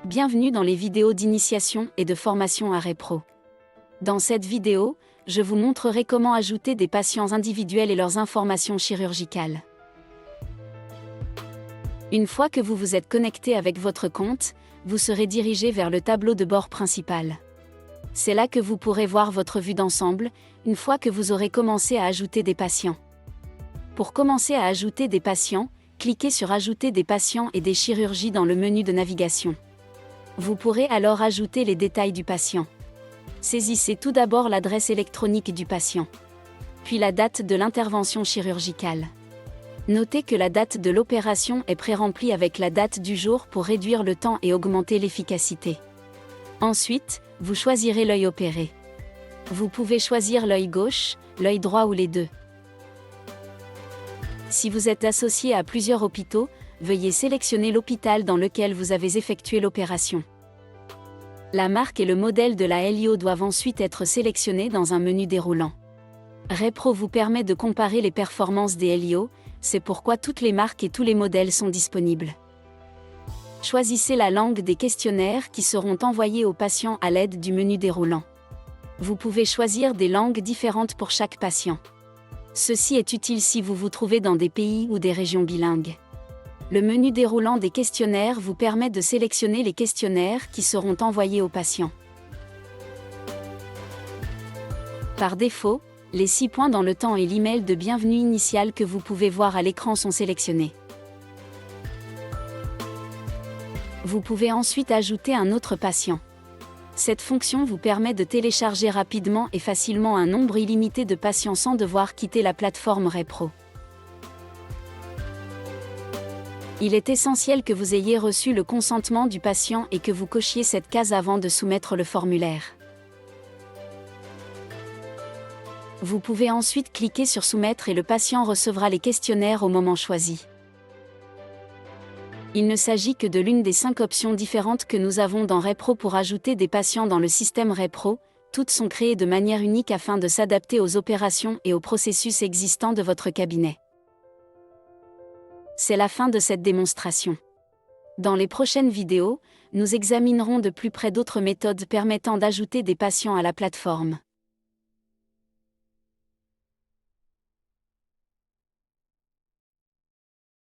Bienvenue dans les vidéos d'initiation et de formation à Repro. Dans cette vidéo, je vous montrerai comment ajouter des patients individuels et leurs informations chirurgicales. Une fois que vous vous êtes connecté avec votre compte, vous serez dirigé vers le tableau de bord principal. C'est là que vous pourrez voir votre vue d'ensemble, une fois que vous aurez commencé à ajouter des patients. Pour commencer à ajouter des patients, cliquez sur Ajouter des patients et des chirurgies dans le menu de navigation. Vous pourrez alors ajouter les détails du patient. Saisissez tout d'abord l'adresse électronique du patient, puis la date de l'intervention chirurgicale. Notez que la date de l'opération est pré-remplie avec la date du jour pour réduire le temps et augmenter l'efficacité. Ensuite, vous choisirez l'œil opéré. Vous pouvez choisir l'œil gauche, l'œil droit ou les deux. Si vous êtes associé à plusieurs hôpitaux, veuillez sélectionner l'hôpital dans lequel vous avez effectué l'opération. La marque et le modèle de la LIO doivent ensuite être sélectionnés dans un menu déroulant. Repro vous permet de comparer les performances des LIO, c'est pourquoi toutes les marques et tous les modèles sont disponibles. Choisissez la langue des questionnaires qui seront envoyés aux patients à l'aide du menu déroulant. Vous pouvez choisir des langues différentes pour chaque patient. Ceci est utile si vous vous trouvez dans des pays ou des régions bilingues. Le menu déroulant des questionnaires vous permet de sélectionner les questionnaires qui seront envoyés aux patients. Par défaut, les 6 points dans le temps et l'email de bienvenue initial que vous pouvez voir à l'écran sont sélectionnés. Vous pouvez ensuite ajouter un autre patient. Cette fonction vous permet de télécharger rapidement et facilement un nombre illimité de patients sans devoir quitter la plateforme Repro. Il est essentiel que vous ayez reçu le consentement du patient et que vous cochiez cette case avant de soumettre le formulaire. Vous pouvez ensuite cliquer sur Soumettre et le patient recevra les questionnaires au moment choisi. Il ne s'agit que de l'une des 5 options différentes que nous avons dans Repro pour ajouter des patients dans le système Repro. Toutes sont créées de manière unique afin de s'adapter aux opérations et aux processus existants de votre cabinet. C'est la fin de cette démonstration. Dans les prochaines vidéos, nous examinerons de plus près d'autres méthodes permettant d'ajouter des patients à la plateforme.